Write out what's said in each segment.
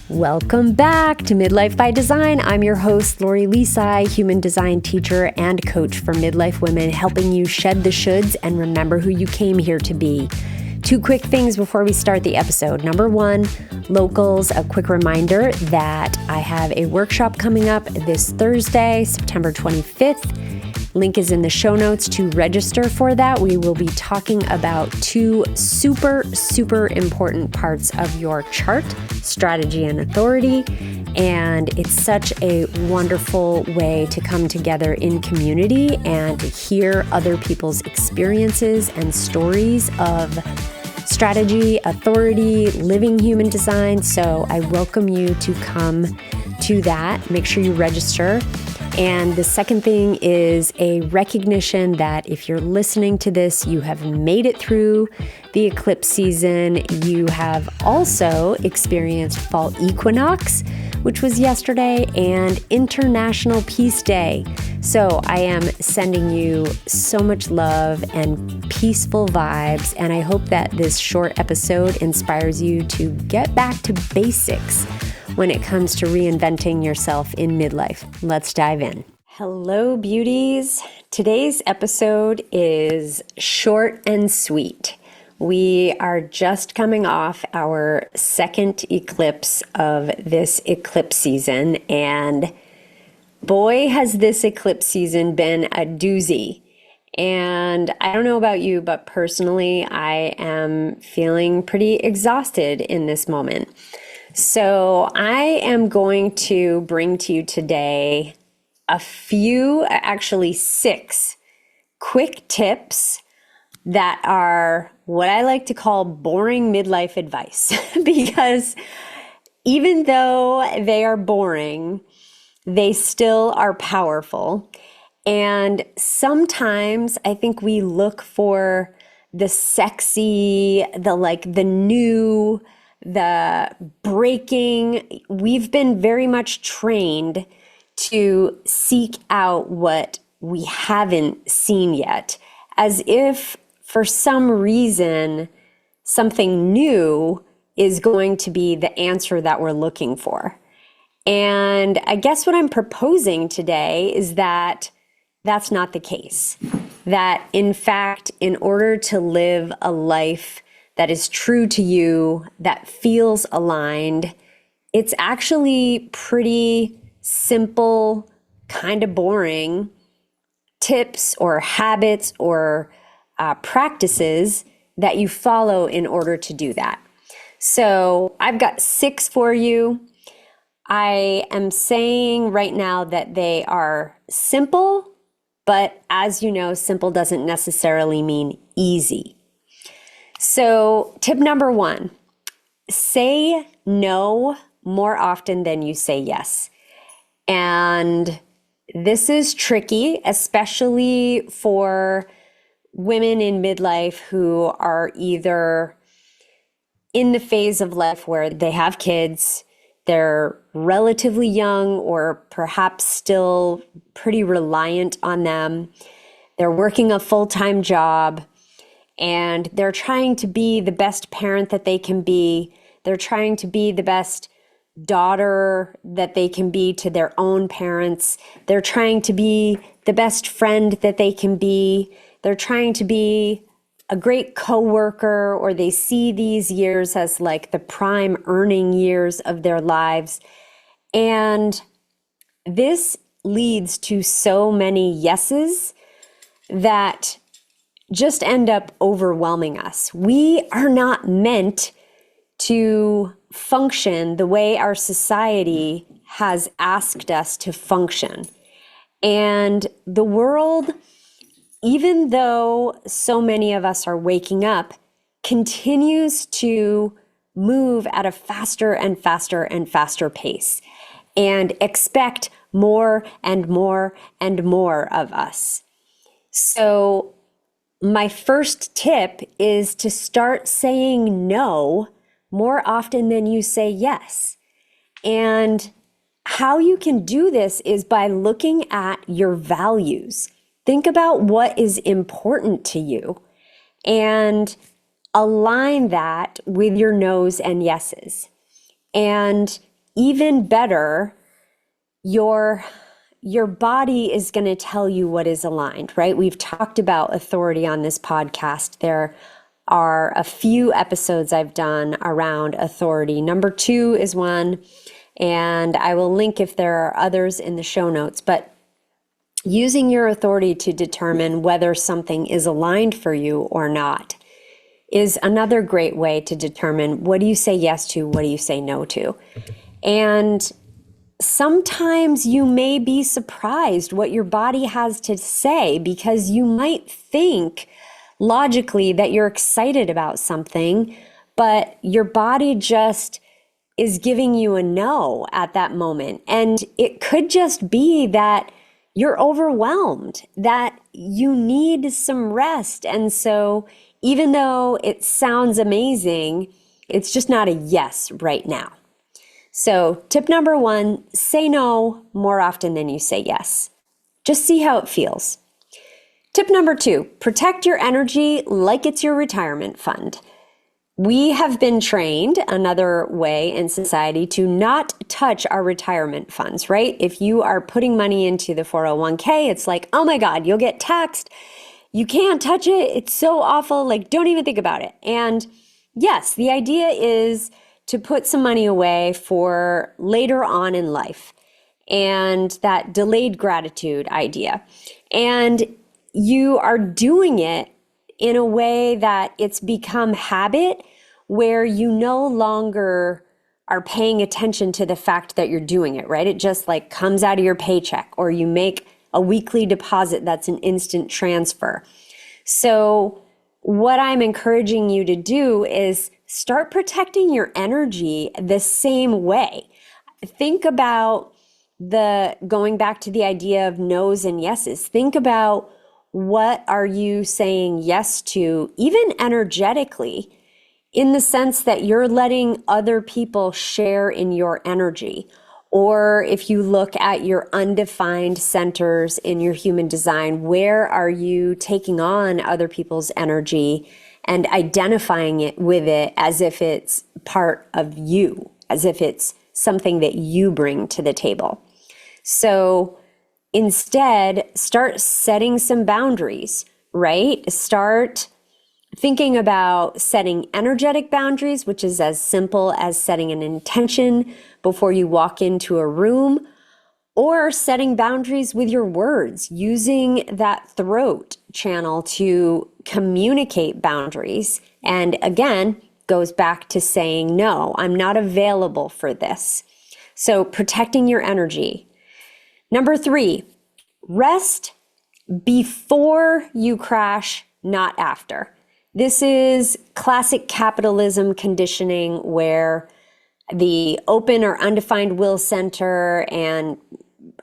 Welcome back to Midlife by Design. I'm your host, Lisai, human design teacher and coach for midlife women, helping you shed the shoulds and remember who you came here to be. Two quick things before we start the episode. Number one, locals, a quick reminder that I have a workshop coming up this Thursday, September 25th. Link is in the show notes to register for that. We will be talking about two super important parts of your chart, strategy and authority. And it's such a wonderful way to come together in community and to hear other people's experiences and stories of strategy, authority, living human design. So I welcome you to come to that. Make sure you register. And the second thing is a recognition that if you're listening to this, you have made it through the eclipse season. You have also experienced fall equinox, which was yesterday, and International Peace Day. So I am sending you so much love and peaceful vibes, and I hope that this short episode inspires you to get back to basics when it comes to reinventing yourself in midlife. Let's dive in. Hello, beauties. Today's episode is short and sweet. We are just coming off our second eclipse of this eclipse season, and boy, has this eclipse season been a doozy. And I don't know about you, but personally, I am feeling pretty exhausted in this moment. So I am going to bring to you today actually 6 quick tips that are what I like to call boring midlife advice. Because even though they are boring, they still are powerful. And sometimes I think we look for the sexy, the new, the breaking. We've been very much trained to seek out what we haven't seen yet, as if for some reason something new is going to be the answer that we're looking for. And I guess what I'm proposing today is that that's not the case. That in fact, in order to live a life that is true to you, that feels aligned, it's actually pretty simple, kind of boring tips or habits or practices that you follow in order to do that. So I've got 6 for you. I am saying right now that they are simple, but as you know, simple doesn't necessarily mean easy. So tip number 1, say no more often than you say yes. And this is tricky, especially for women in midlife who are either in the phase of life where they have kids, they're relatively young, or perhaps still pretty reliant on them. They're working a full-time job, and they're trying to be the best parent that they can be. They're trying to be the best daughter that they can be to their own parents. They're trying to be the best friend that they can be. They're trying to be a great coworker, or they see these years as like the prime earning years of their lives. And this leads to so many yeses that just end up overwhelming us. We are not meant to function the way our society has asked us to function. And the world, even though so many of us are waking up, continues to move at a faster and faster and faster pace and expect more and more and more of us. So my first tip is to start saying no more often than you say yes. And how you can do this is by looking at your values. Think about what is important to you and align that with your no's and yeses. And even better, your body is going to tell you what is aligned, right? We've talked about authority on this podcast. There are a few episodes I've done around authority. Number 2 is one, and I will link if there are others in the show notes. But using your authority to determine whether something is aligned for you or not is another great way to determine, what do you say yes to, what do you say no to? And sometimes you may be surprised what your body has to say, because you might think logically that you're excited about something, but your body just is giving you a no at that moment. And it could just be that you're overwhelmed, that you need some rest. And so even though it sounds amazing, it's just not a yes right now. So tip number 1, say no more often than you say yes. Just see how it feels. Tip number 2, protect your energy like it's your retirement fund. We have been trained another way in society to not touch our retirement funds, right? If you are putting money into the 401k, it's like, oh my God, you'll get taxed. You can't touch it. It's so awful. Like, don't even think about it. And yes, the idea is to put some money away for later on in life, and that delayed gratitude idea. And you are doing it in a way that it's become habit, where you no longer are paying attention to the fact that you're doing it, right? It just like comes out of your paycheck, or you make a weekly deposit that's an instant transfer. So what I'm encouraging you to do is start protecting your energy the same way. Think about going back to the idea of no's and yeses. Think about, what are you saying yes to, even energetically, in the sense that you're letting other people share in your energy. Or if you look at your undefined centers in your human design, where are you taking on other people's energy and identifying it with it as if it's part of you, as if it's something that you bring to the table? So instead, start setting some boundaries, right? Start thinking about setting energetic boundaries, which is as simple as setting an intention before you walk into a room, or setting boundaries with your words, using that throat channel to communicate boundaries. And again, goes back to saying, no, I'm not available for this. So protecting your energy. Number 3, rest before you crash, not after. This is classic capitalism conditioning, where the open or undefined will center, and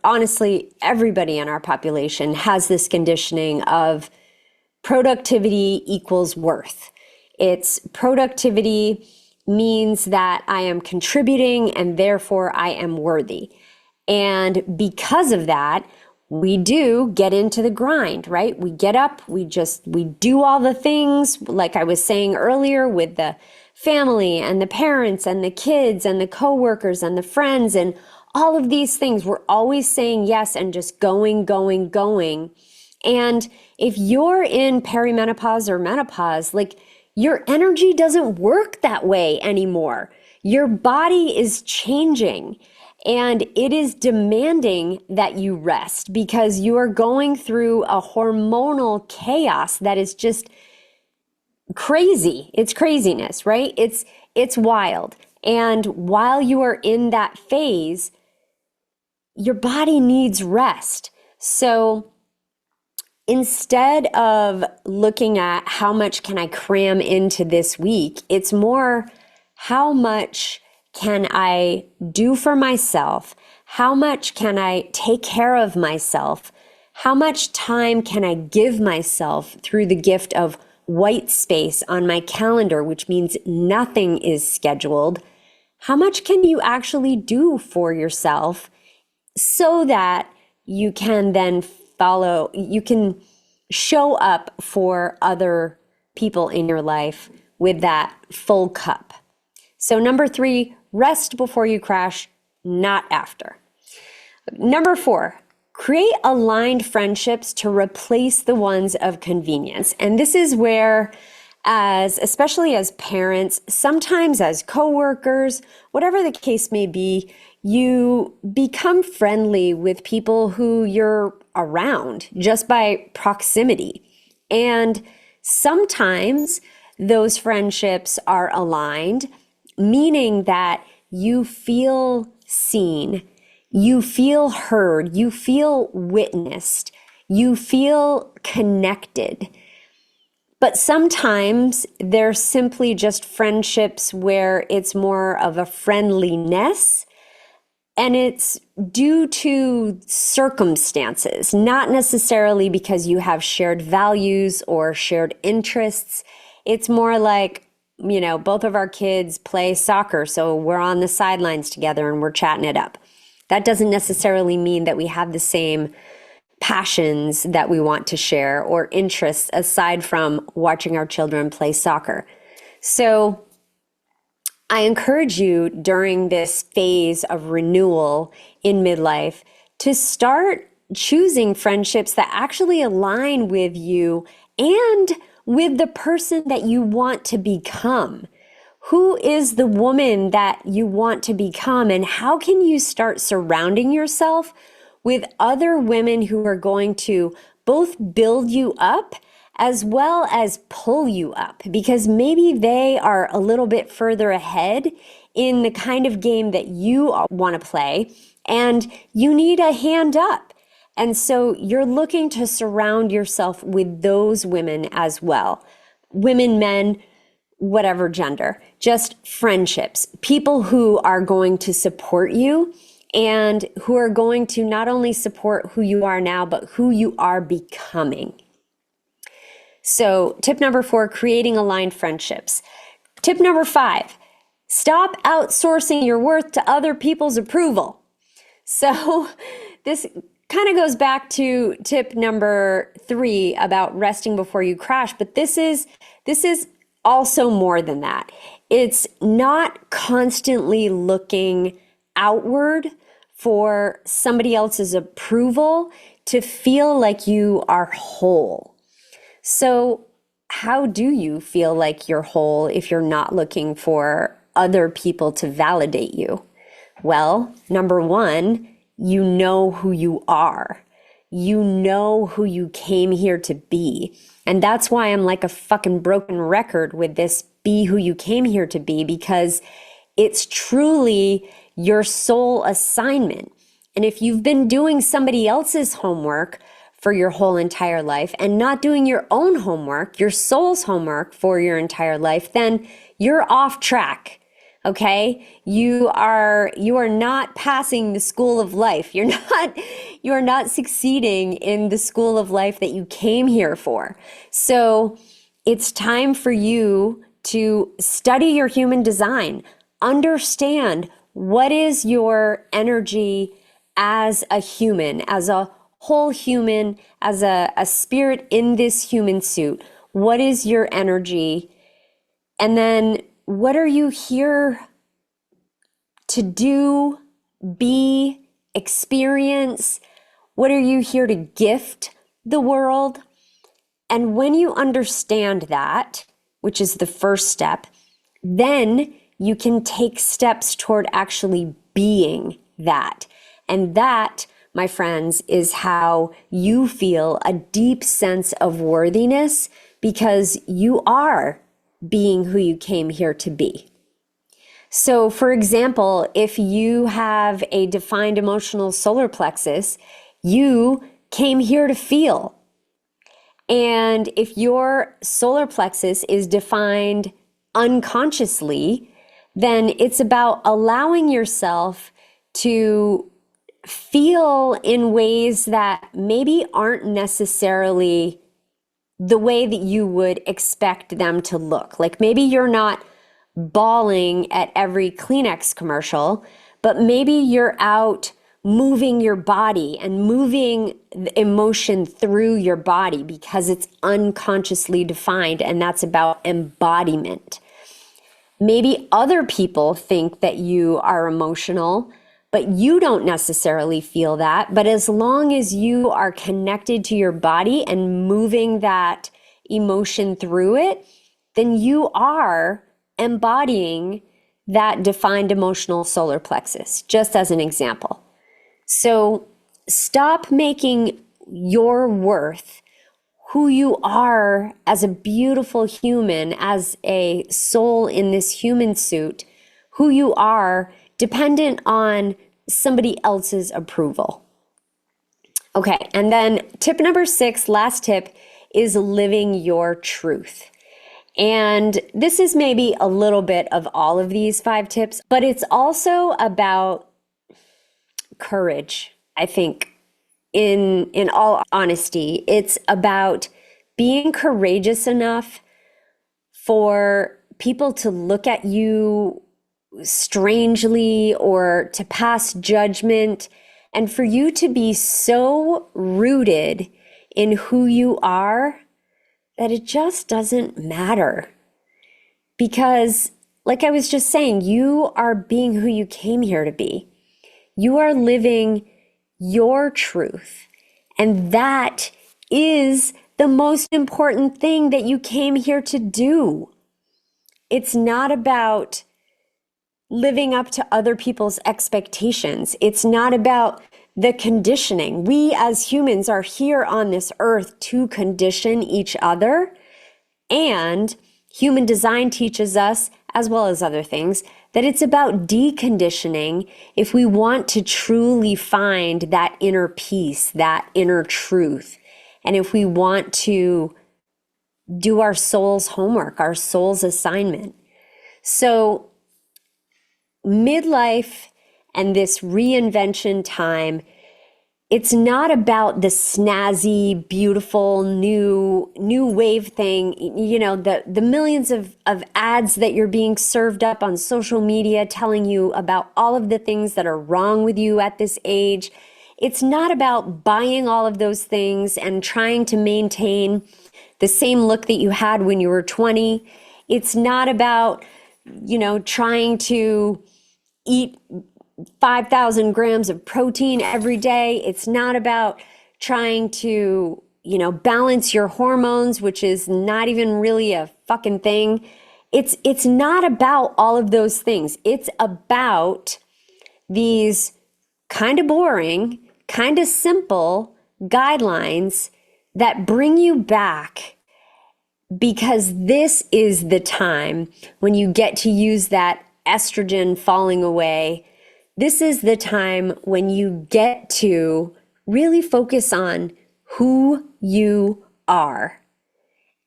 honestly, everybody in our population has this conditioning of productivity equals worth. It's productivity means that I am contributing and therefore I am worthy. And because of that, we do get into the grind, right? We get up, we do all the things, like I was saying earlier, with the family and the parents and the kids and the coworkers and the friends and all of these things. We're always saying yes and just going, going, going. And if you're in perimenopause or menopause, like, your energy doesn't work that way anymore. Your body is changing, and it is demanding that you rest, because you are going through a hormonal chaos that is just crazy. It's craziness, right? It's wild. And while you are in that phase, your body needs rest. So instead of looking at how much can I cram into this week, it's more, how much can I do for myself? How much can I take care of myself? How much time can I give myself through the gift of white space on my calendar, which means nothing is scheduled? How much can you actually do for yourself, so that you can then you can show up for other people in your life with that full cup? So number 3, rest before you crash, not after. Number 4, create aligned friendships to replace the ones of convenience. And this is where, especially as parents, sometimes as coworkers, whatever the case may be, you become friendly with people who you're around just by proximity. And sometimes those friendships are aligned, meaning that you feel seen, you feel heard, you feel witnessed, you feel connected. But sometimes they're simply just friendships where it's more of a friendliness, and it's due to circumstances, not necessarily because you have shared values or shared interests. It's more like, both of our kids play soccer, so we're on the sidelines together and we're chatting it up. That doesn't necessarily mean that we have the same passions that we want to share or interests aside from watching our children play soccer. So I encourage you during this phase of renewal in midlife to start choosing friendships that actually align with you and with the person that you want to become. Who is the woman that you want to become, and how can you start surrounding yourself with other women who are going to both build you up as well as pull you up? Because maybe they are a little bit further ahead in the kind of game that you want to play, and you need a hand up. And so you're looking to surround yourself with those women as well. Women, men, whatever gender, just friendships, people who are going to support you and who are going to not only support who you are now, but who you are becoming. So tip number 4, creating aligned friendships. Tip number 5, stop outsourcing your worth to other people's approval. So this kind of goes back to tip number 3 about resting before you crash, but this is also more than that. It's not constantly looking outward for somebody else's approval to feel like you are whole. So how do you feel like you're whole if you're not looking for other people to validate you? Well, number 1, you know who you are. You know who you came here to be. And that's why I'm like a fucking broken record with this be who you came here to be, because it's truly your soul assignment. And if you've been doing somebody else's homework for your whole entire life and not doing your own homework, your soul's homework for your entire life, then you're off track. Okay? You are not passing the school of life. You are not succeeding in the school of life that you came here for. So it's time for you to study your human design, understand what is your energy as a human, as a whole human, as a spirit in this human suit. What is your energy? And then what are you here to do, be, experience? What are you here to gift the world? And when you understand that, which is the first step, then you can take steps toward actually being that. And that, my friends, is how you feel a deep sense of worthiness, because you are being who you came here to be. So, for example, if you have a defined emotional solar plexus, you came here to feel. And if your solar plexus is defined unconsciously, then it's about allowing yourself to feel in ways that maybe aren't necessarily the way that you would expect them to look. Like maybe you're not bawling at every Kleenex commercial, but maybe you're out moving your body and moving the emotion through your body because it's unconsciously defined, and that's about embodiment. Maybe other people think that you are emotional, but you don't necessarily feel that. But as long as you are connected to your body and moving that emotion through it, then you are embodying that defined emotional solar plexus, just as an example. So stop making your worth, who you are as a beautiful human, as a soul in this human suit, who you are dependent on somebody else's approval. Okay, and then tip number 6, last tip, is living your truth. And this is maybe a little bit of all of these 5 tips, but it's also about courage, I think, in all honesty. It's about being courageous enough for people to look at you strangely or to pass judgment, and for you to be so rooted in who you are that it just doesn't matter. Because, like I was just saying, you are being who you came here to be. You are living your truth. And that is the most important thing that you came here to do. It's not about living up to other people's expectations. It's not about the conditioning. We as humans are here on this earth to condition each other. And human design teaches us, as well as other things, that it's about deconditioning if we want to truly find that inner peace, that inner truth. And if we want to do our soul's homework, our soul's assignment. So midlife and this reinvention time, it's not about the snazzy, beautiful, new wave thing, you know, the millions of ads that you're being served up on social media telling you about all of the things that are wrong with you at this age. It's not about buying all of those things and trying to maintain the same look that you had when you were 20. It's not about, you know, trying to eat 5,000 grams of protein every day. It's not about trying to, you know, balance your hormones, which is not even really a fucking thing. It's not about all of those things. It's about these kind of boring, kind of simple guidelines that bring you back, because this is the time when you get to use that estrogen falling away. This is the time when you get to really focus on who you are.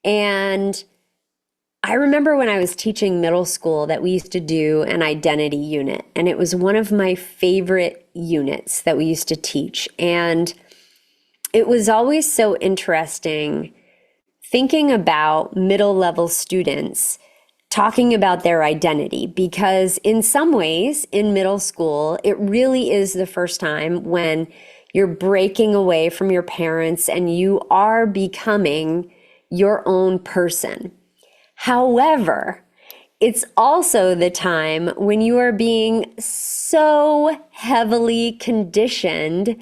And I remember when I was teaching middle school that we used to do an identity unit, and it was one of my favorite units that we used to teach. And it was always so interesting thinking about middle level students talking about their identity, because in some ways in middle school, it really is the first time when you're breaking away from your parents and you are becoming your own person. However, it's also the time when you are being so heavily conditioned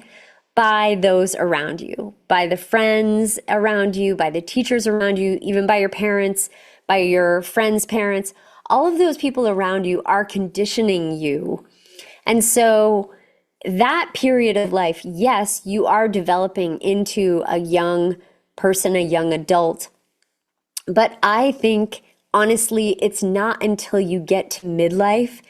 by those around you, by the friends around you, by the teachers around you, even by your parents, by your friends' parents. All of those people around you are conditioning you. And so that period of life, yes, you are developing into a young person, a young adult. But I think, honestly, it's not until you get to midlife,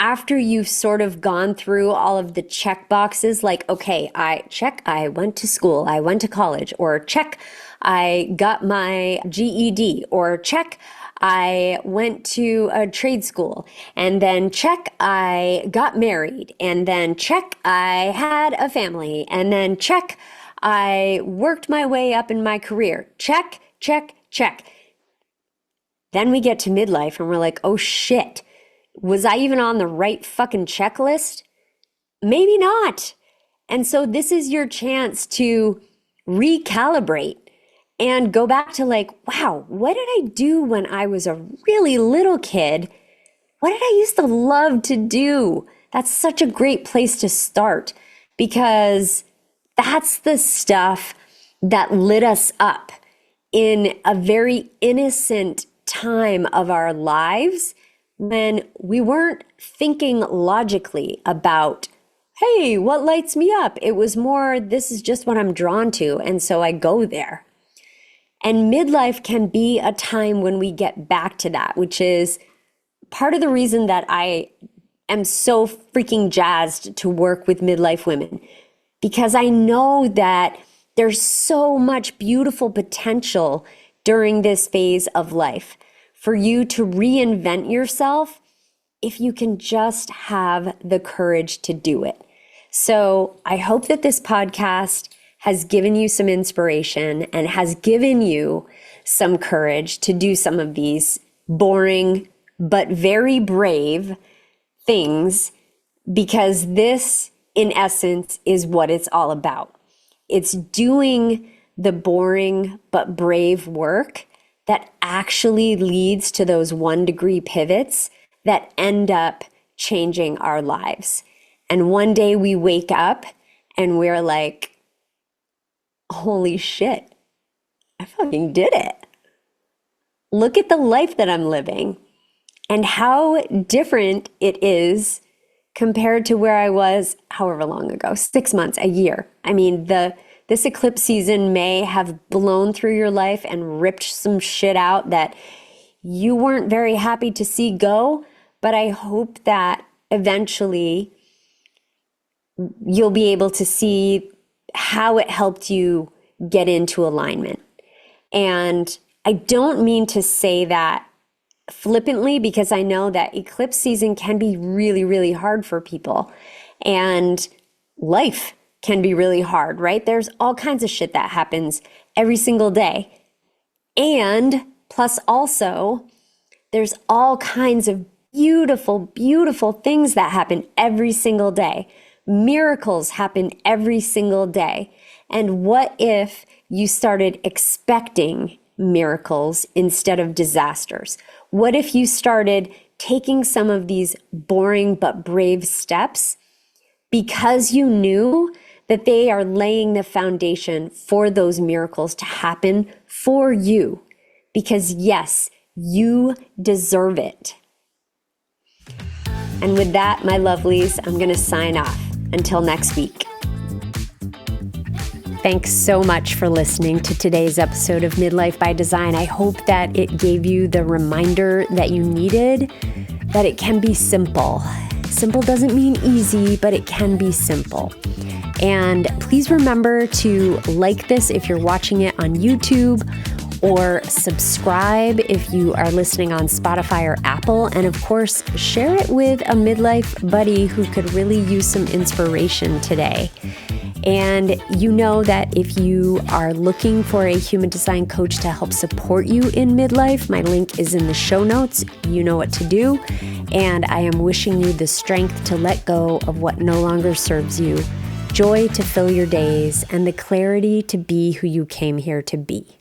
after you've sort of gone through all of the check boxes, like, okay, I went to school, I went to college, or check, I got my GED, or check, I went to a trade school, and then check, I got married, and then check, I had a family, and then check, I worked my way up in my career. Check, check, check. Then we get to midlife and we're like, oh shit, was I even on the right fucking checklist? Maybe not. And so this is your chance to recalibrate and go back to like, wow, what did I do when I was a really little kid? What did I used to love to do That's such a great place to start because that's the stuff that lit us up in a very innocent time of our lives when we weren't thinking logically about, hey, what lights me up? It was more, this is just what I'm drawn to, and so I go there. And midlife can be a time when we get back to that, which is part of the reason that I am so freaking jazzed to work with midlife women, because I know that there's so much beautiful potential during this phase of life for you to reinvent yourself if you can just have the courage to do it. So I hope that this podcast has given you some inspiration and has given you some courage to do some of these boring but very brave things, because this, in essence, is what it's all about. It's doing the boring but brave work that actually leads to those 1-degree pivots that end up changing our lives. And one day we wake up and we're like, holy shit, I fucking did it. Look at the life that I'm living and how different it is compared to where I was however long ago, 6 months, a year. I mean, this eclipse season may have blown through your life and ripped some shit out that you weren't very happy to see go, but I hope that eventually you'll be able to see how it helped you get into alignment. And I don't mean to say that flippantly, because I know that eclipse season can be really, really hard for people. And life can be really hard, right? There's all kinds of shit that happens every single day. And plus also, there's all kinds of beautiful, beautiful things that happen every single day. Miracles happen every single day. And what if you started expecting miracles instead of disasters? What if you started taking some of these boring but brave steps because you knew that they are laying the foundation for those miracles to happen for you? Because yes, you deserve it. And with that, my lovelies, I'm going to sign off. Until next week. Thanks so much for listening to today's episode of Midlife by Design. I hope that it gave you the reminder that you needed, that it can be simple. Simple doesn't mean easy, but it can be simple. And please remember to like this if you're watching it on YouTube, or subscribe if you are listening on Spotify or Apple. And of course, share it with a midlife buddy who could really use some inspiration today. And you know that if you are looking for a human design coach to help support you in midlife, my link is in the show notes. You know what to do. And I am wishing you the strength to let go of what no longer serves you, joy to fill your days, and the clarity to be who you came here to be.